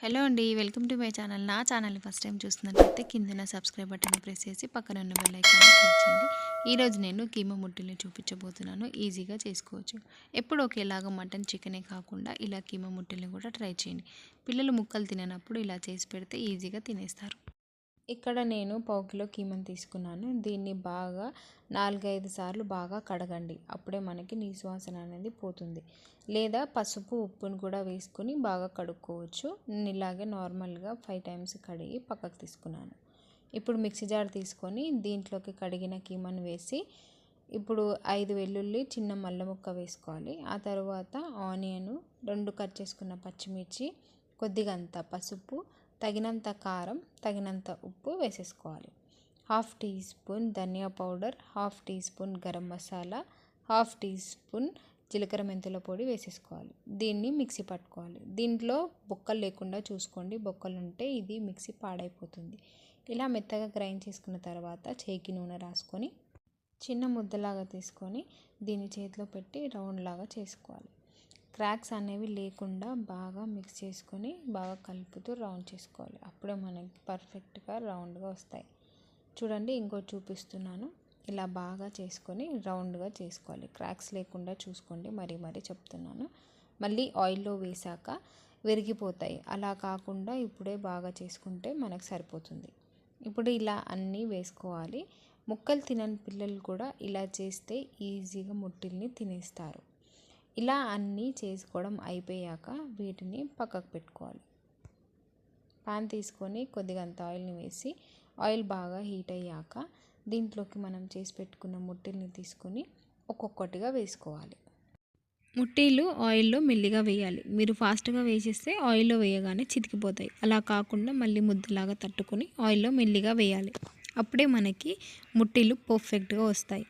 Hello అండి, welcome to my channel. నా ఛానల్ని ఫస్ట్ టైం చూస్తున్నట్లయితే కింద సబ్స్క్రైబ్ బటన్ని ప్రెస్ చేసి పక్కన ఉన్న బెల్ ఐకాన్ని క్లిక్ చేయండి. ఈరోజు నేను కీమా ముట్టల్ని చూపించబోతున్నాను. ఈజీగా చేసుకోవచ్చు. ఎప్పుడు ఒకేలాగా మటన్ చికెనే కాకుండా ఇలా కీమా ముట్టల్ని కూడా ట్రై చేయండి. పిల్లలు ముక్కలు తిననప్పుడు ఇలా చేసి పెడితే ఈజీగా తినేస్తారు. ఇక్కడ నేను పావు కిలో కీమాని తీసుకున్నాను. దీన్ని బాగా 4-5 సార్లు బాగా కడగండి. అప్పుడే మనకి నీసు వాసన అనేది పోతుంది. లేదా పసుపు ఉప్పును కూడా వేసుకొని బాగా కడుక్కోవచ్చు. నేను ఇలాగే నార్మల్గా 5 టైమ్స్ కడిగి పక్కకు తీసుకున్నాను. ఇప్పుడు మిక్సీ జార్ తీసుకొని దీంట్లోకి కడిగిన కీమాని వేసి ఇప్పుడు 5 వెల్లుల్లి చిన్న మల్ల ముక్క వేసుకోవాలి. ఆ తర్వాత ఆనియన్, 2 కట్ చేసుకున్న పచ్చిమిర్చి, కొద్దిగా అంత పసుపు, తగినంత కారం, తగినంత ఉప్పు వేసేసుకోవాలి. 1/2 టీ స్పూన్ ధనియా powder, 1/2 teaspoon garam masala, 1/2 teaspoon జీలకర్ర మెంతుల పొడి వేసేసుకోవాలి. దీన్ని మిక్సీ పట్టుకోవాలి. దీంట్లో బొక్కలు లేకుండా చూసుకోండి. బొక్కలు ఉంటే ఇది మిక్సీ పాడైపోతుంది. ఇలా మెత్తగా గ్రైండ్ చేసుకున్న తర్వాత చేయికి నూనె రాసుకొని చిన్న ముద్దలాగా తీసుకొని దీన్ని చేతిలో పెట్టి రౌండ్ లాగా చేసుకోవాలి. క్రాక్స్ అనేవి లేకుండా బాగా మిక్స్ చేసుకొని బాగా కలుపుతూ రౌండ్ చేసుకోవాలి. అప్పుడే మనకి పర్ఫెక్ట్గా రౌండ్గా వస్తాయి. చూడండి, ఇంకోటి చూపిస్తున్నాను. ఇలా బాగా చేసుకొని రౌండ్గా చేసుకోవాలి. క్రాక్స్ లేకుండా చూసుకోండి. మరీ చెప్తున్నాను. మళ్ళీ ఆయిల్లో వేసాక విరిగిపోతాయి. అలా కాకుండా ఇప్పుడే బాగా చేసుకుంటే మనకు సరిపోతుంది. ఇప్పుడు ఇలా అన్నీ వేసుకోవాలి. ముక్కలు తినని పిల్లలు కూడా ఇలా చేస్తే ఈజీగా ముట్టల్ని తినేస్తారు. ఇలా అన్నీ చేసుకోవడం అయిపోయాక వీటిని పక్కకు పెట్టుకోవాలి. పాన్ తీసుకొని కొద్దిగా అంత ఆయిల్ని వేసి ఆయిల్ బాగా హీట్ అయ్యాక దీంట్లోకి మనం చేసి పెట్టుకున్న ముట్టల్ని తీసుకొని ఒక్కొక్కటిగా వేసుకోవాలి. ముట్టీలు ఆయిల్లో మెల్లిగా వేయాలి. మీరు ఫాస్ట్గా వేసేస్తే ఆయిల్లో వేయగానే చితికిపోతాయి. అలా కాకుండా మళ్ళీ ముద్దలాగా తట్టుకొని ఆయిల్లో మెల్లిగా వేయాలి. అప్పుడే మనకి ముట్టీలు పర్ఫెక్ట్గా వస్తాయి.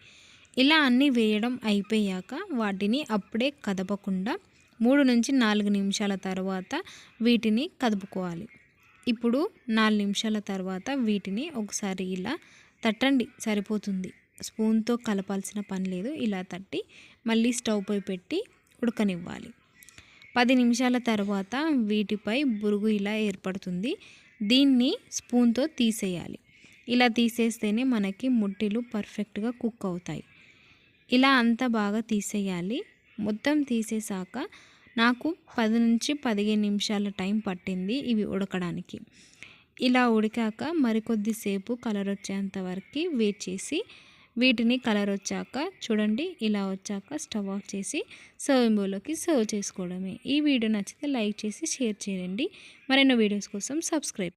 ఇలా అన్నీ వేయడం అయిపోయాక వాటిని అప్పుడే కదపకుండా 3-4 నిమిషాల తర్వాత వీటిని కదుపుకోవాలి. ఇప్పుడు 4 నిమిషాల తర్వాత వీటిని ఒకసారి ఇలా తట్టండి, సరిపోతుంది. స్పూన్తో కలపాల్సిన పని లేదు. ఇలా తట్టి మళ్ళీ స్టవ్ పై పెట్టి ఉడకనివ్వాలి. 10 నిమిషాల తర్వాత వీటిపై బురుగు ఇలా ఏర్పడుతుంది. దీన్ని స్పూన్తో తీసేయాలి. ఇలా తీసేస్తేనే మనకి ముట్టెలు పర్ఫెక్ట్గా కుక్ అవుతాయి. ఇలా అంతా బాగా తీసేయాలి. మొత్తం తీసేసాక నాకు 10-15 నిమిషాల టైం పట్టింది ఇవి ఉడకడానికి. ఇలా ఉడికాక మరికొద్దిసేపు కలర్ వచ్చేంత వరకు వెయిట్ చేసి వీటిని కలర్ వచ్చాక చూడండి, ఇలా వచ్చాక స్టవ్ ఆఫ్ చేసి సర్వింగ్ బౌల్లోకి సర్వ్ చేసుకోవడమే. ఈ వీడియో నచ్చితే లైక్ చేసి షేర్ చేయండి. మరెన్నో వీడియోస్ కోసం సబ్స్క్రైబ్.